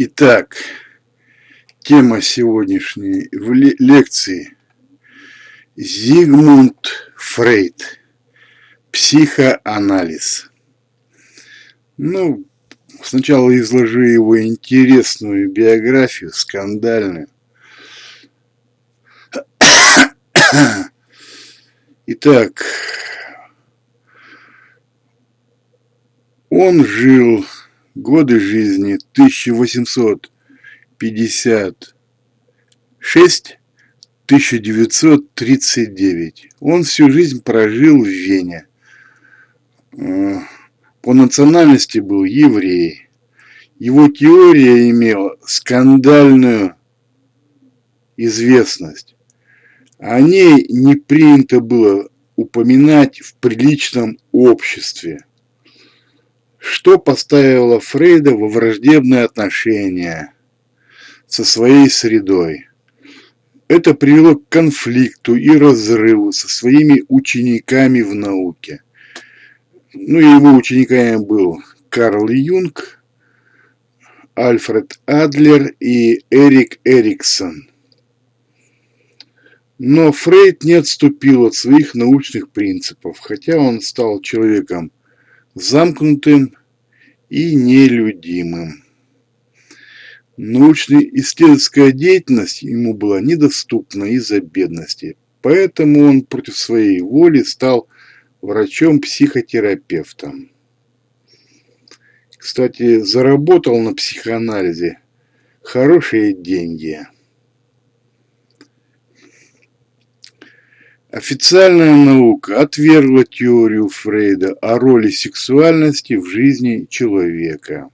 Итак, тема сегодняшней лекции – Зигмунд Фрейд. Психоанализ. Сначала изложу его интересную биографию, скандальную. Итак, он жил годы жизни 1856-1939. Он всю жизнь прожил в Вене. По национальности был еврей. Его теория имела скандальную известность. О ней не принято было упоминать в приличном обществе, что поставило Фрейда во враждебные отношения со своей средой. Это привело к конфликту и разрыву со своими учениками в науке. Его учениками был Карл Юнг, Альфред Адлер и Эрик Эриксон. Но Фрейд не отступил от своих научных принципов, хотя он стал человеком замкнутым и нелюдимым. Научно-исследовательская деятельность ему была недоступна из-за бедности, поэтому он против своей воли стал врачом-психотерапевтом. Кстати, заработал на психоанализе хорошие деньги. Официальная наука отвергла теорию Фрейда о роли сексуальности в жизни человека.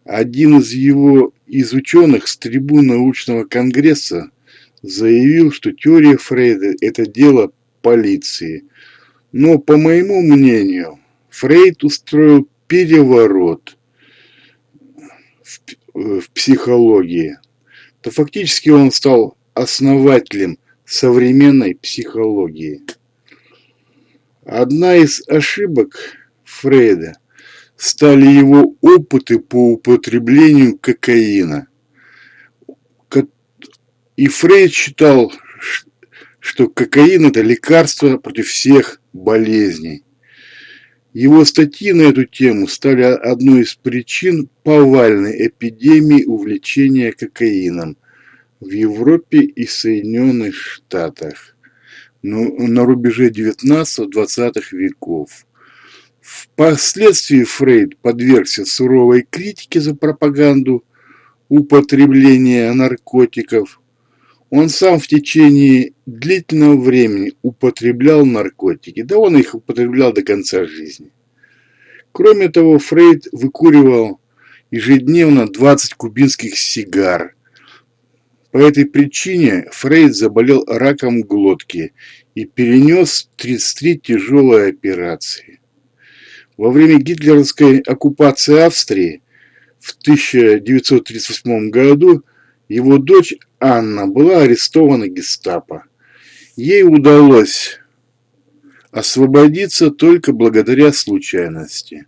Один из ученых с трибун научного конгресса заявил, что теория Фрейда – это дело полиции. Но, по моему мнению, Фрейд устроил переворот в психологии. То фактически он стал основателем современной психологии. Одна из ошибок Фрейда стали его опыты по употреблению кокаина. И Фрейд считал, что кокаин – это лекарство против всех болезней. Его статьи на эту тему стали одной из причин повальной эпидемии увлечения кокаином в Европе и Соединенных Штатах на рубеже 19-20 веков. Впоследствии Фрейд подвергся суровой критике за пропаганду употребления наркотиков. Он сам в течение длительного времени употреблял наркотики, да он их употреблял до конца жизни. Кроме того, Фрейд выкуривал ежедневно 20 кубинских сигар. По этой причине Фрейд заболел раком глотки и перенес 33 тяжелые операции. Во время гитлеровской оккупации Австрии в 1938 году его дочь Анна была арестована гестапо. Ей удалось освободиться только благодаря случайности.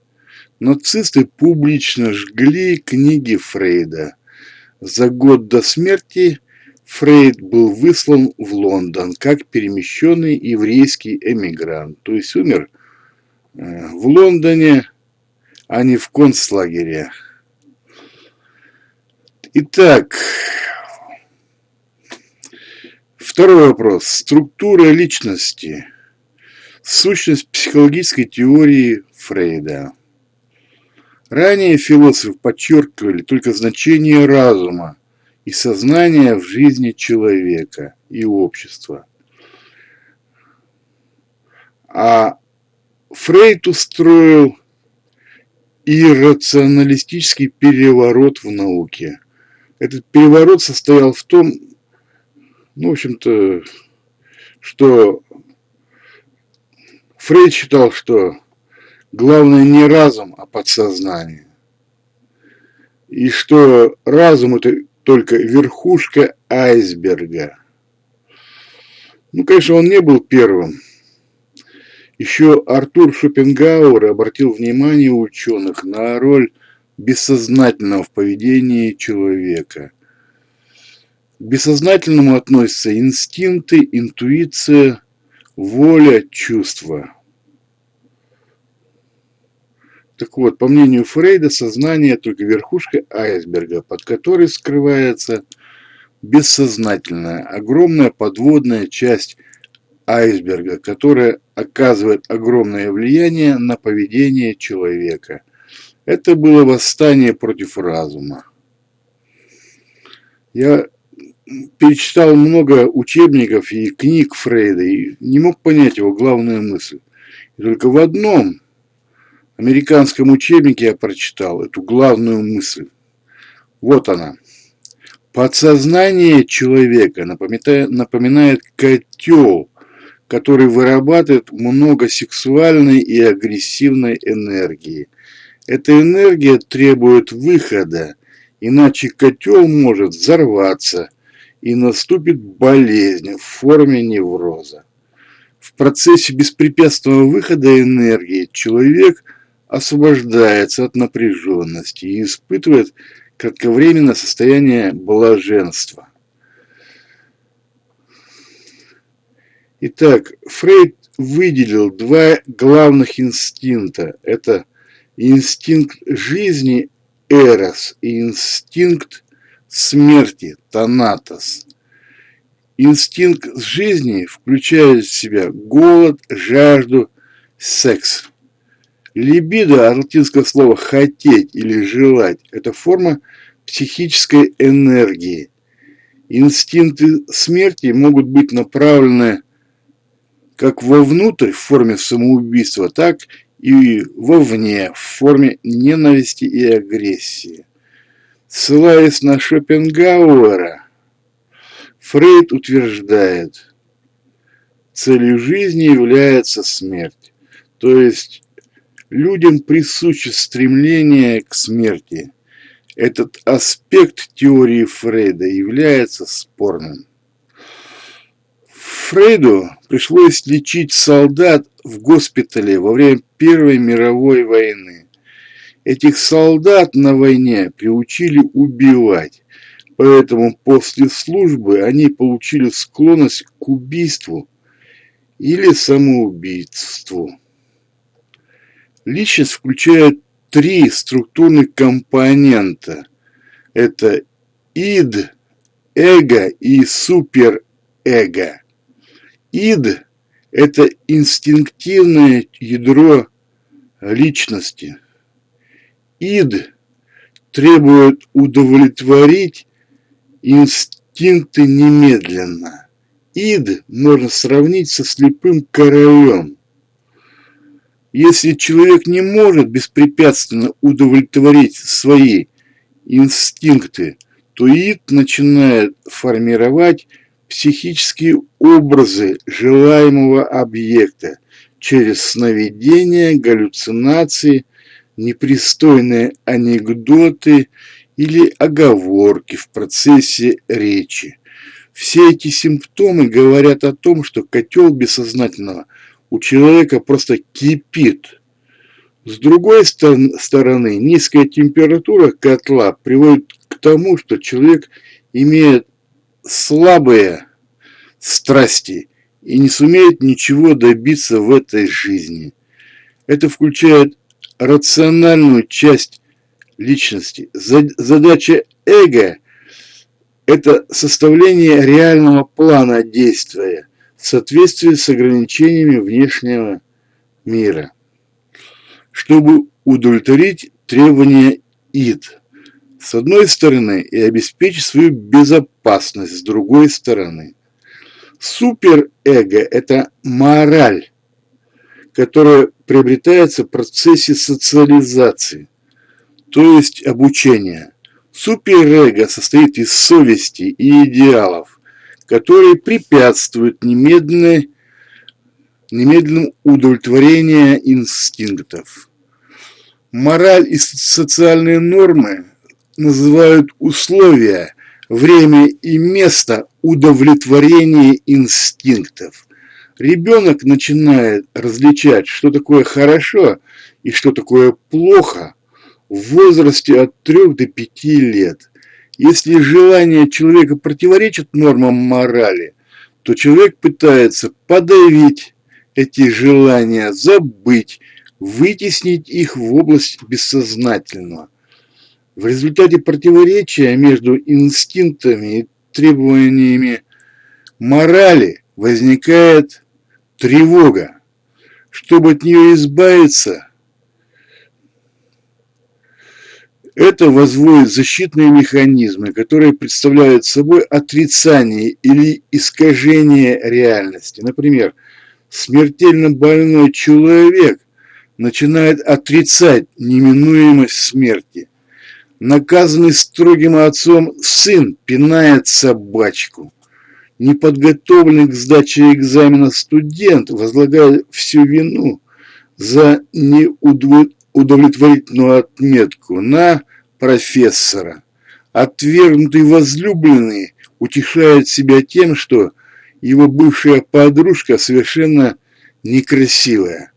Нацисты публично жгли книги Фрейда. За год до смерти Фрейд был выслан в Лондон как перемещенный еврейский эмигрант. То есть умер в Лондоне, а не в концлагере. Итак, второй вопрос. Структура личности. Сущность психологической теории Фрейда. Ранее философы подчеркивали только значение разума и сознания в жизни человека и общества. А Фрейд устроил иррационалистический переворот в науке. Этот переворот состоял в том, что Фрейд считал, что главное не разум, а подсознание. И что разум – это только верхушка айсберга. Конечно, он не был первым. Еще Артур Шопенгауэр обратил внимание ученых на роль бессознательного в поведении человека. К бессознательному относятся инстинкты, интуиция, воля, чувства. Так вот, по мнению Фрейда, сознание только верхушка айсберга, под которой скрывается бессознательная, огромная подводная часть айсберга, которая оказывает огромное влияние на поведение человека. Это было восстание против разума. Я перечитал много учебников и книг Фрейда и не мог понять его главную мысль. И только в одном американском учебнике я прочитал эту главную мысль. Вот она. Подсознание человека напоминает котел, который вырабатывает много сексуальной и агрессивной энергии. Эта энергия требует выхода, иначе котел может взорваться и наступит болезнь в форме невроза. В процессе беспрепятственного выхода энергии человек освобождается от напряженности и испытывает кратковременное состояние блаженства. Итак, Фрейд выделил два главных инстинкта. Это инстинкт жизни эрос и инстинкт смерти танатос. Инстинкт жизни включает в себя голод, жажду, секс. Либидо от латинского слова «хотеть» или «желать» – это форма психической энергии. Инстинкты смерти могут быть направлены как вовнутрь в форме самоубийства, так и вовне в форме ненависти и агрессии. Ссылаясь на Шопенгауэра, Фрейд утверждает, целью жизни является смерть, то есть людям присуще стремление к смерти. Этот аспект теории Фрейда является спорным. Фрейду пришлось лечить солдат в госпитале во время Первой мировой войны. Этих солдат на войне приучили убивать, поэтому после службы они получили склонность к убийству или самоубийству. Личность включает три структурных компонента. Это ид, эго и суперэго. Ид – это инстинктивное ядро личности. Ид требует удовлетворить инстинкты немедленно. Ид можно сравнить со слепым королем. Если человек не может беспрепятственно удовлетворить свои инстинкты, то ид начинает формировать психические образы желаемого объекта через сновидения, галлюцинации, непристойные анекдоты или оговорки в процессе речи. Все эти симптомы говорят о том, что котел бессознательного у человека просто кипит. С другой стороны, низкая температура котла приводит к тому, что человек имеет слабые страсти и не сумеет ничего добиться в этой жизни. Это включает рациональную часть личности. Задача эго – это составление реального плана действия в соответствии с ограничениями внешнего мира, чтобы удовлетворить требования ид с одной стороны и обеспечить свою безопасность с другой стороны. Суперэго – это мораль, которая приобретается в процессе социализации, то есть обучения. Суперэго состоит из совести и идеалов, которые препятствуют немедленному удовлетворению инстинктов. Мораль и социальные нормы называют условия, время и место удовлетворения инстинктов. Ребенок начинает различать, что такое хорошо и что такое плохо, в возрасте от 3 до 5 лет. Если желания человека противоречат нормам морали, то человек пытается подавить эти желания, забыть, вытеснить их в область бессознательного. В результате противоречия между инстинктами и требованиями морали возникает тревога. Чтобы от нее избавиться, это возводит защитные механизмы, которые представляют собой отрицание или искажение реальности. Например, смертельно больной человек начинает отрицать неминуемость смерти. Наказанный строгим отцом сын пинает собачку. Неподготовленный к сдаче экзамена студент возлагает всю вину за неудовлетворительную отметку на профессора. Отвергнутый возлюбленный утешает себя тем, что его бывшая подружка совершенно некрасивая.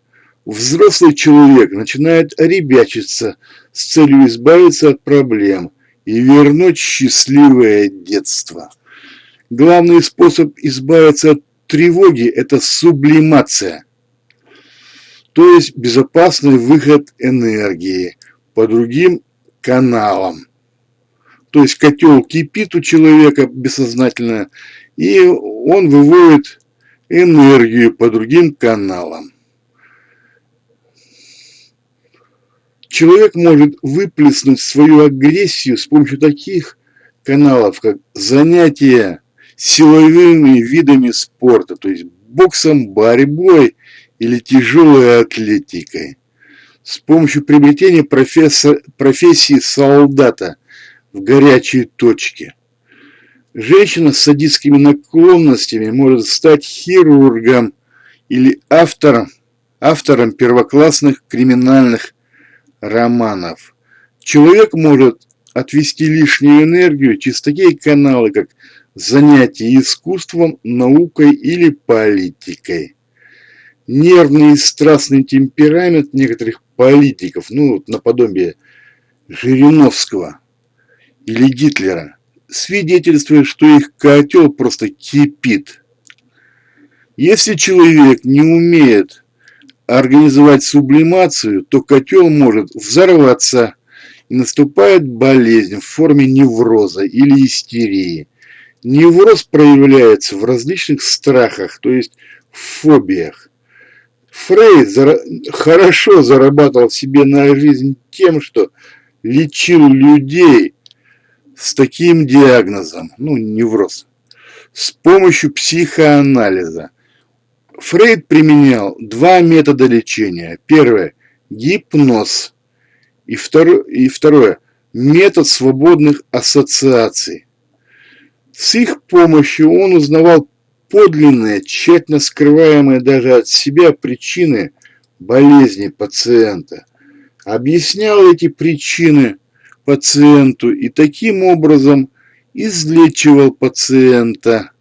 Взрослый человек начинает ребячиться с целью избавиться от проблем и вернуть счастливое детство. Главный способ избавиться от тревоги – это сублимация, то есть безопасный выход энергии по другим каналам. То есть котел кипит у человека бессознательно, и он выводит энергию по другим каналам. Человек может выплеснуть свою агрессию с помощью таких каналов, как занятия силовыми видами спорта, то есть боксом, борьбой или тяжелой атлетикой, с помощью приобретения профессии солдата в горячей точке. Женщина с садистскими наклонностями может стать хирургом или автором первоклассных криминальных романов. Человек может отвести лишнюю энергию через такие каналы, как занятия искусством, наукой или политикой. Нервный и страстный темперамент некоторых политиков, наподобие Жириновского или Гитлера, свидетельствует, что их котел просто кипит. Если человек не умеет организовать сублимацию, то котел может взорваться, и наступает болезнь в форме невроза или истерии. Невроз проявляется в различных страхах, то есть в фобиях. Фрейд хорошо зарабатывал себе на жизнь тем, что лечил людей с таким диагнозом, невроз, с помощью психоанализа. Фрейд применял два метода лечения. Первое – гипноз. И второе – метод свободных ассоциаций. С их помощью он узнавал подлинные, тщательно скрываемые даже от себя причины болезни пациента. Объяснял эти причины пациенту и таким образом излечивал пациента.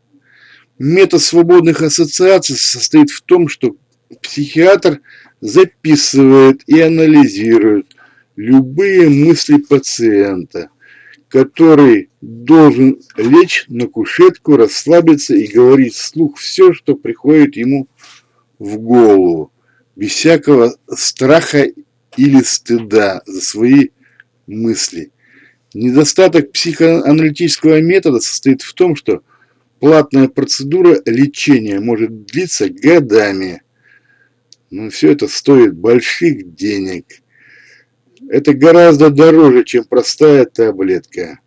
Метод свободных ассоциаций состоит в том, что психиатр записывает и анализирует любые мысли пациента, который должен лечь на кушетку, расслабиться и говорить вслух все, что приходит ему в голову, без всякого страха или стыда за свои мысли. Недостаток психоаналитического метода состоит в том, что платная процедура лечения может длиться годами. Но все это стоит больших денег. Это гораздо дороже, чем простая таблетка.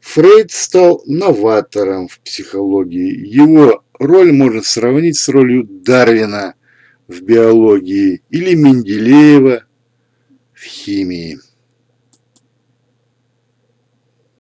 Фрейд стал новатором в психологии. Его роль можно сравнить с ролью Дарвина в биологии или Менделеева в химии.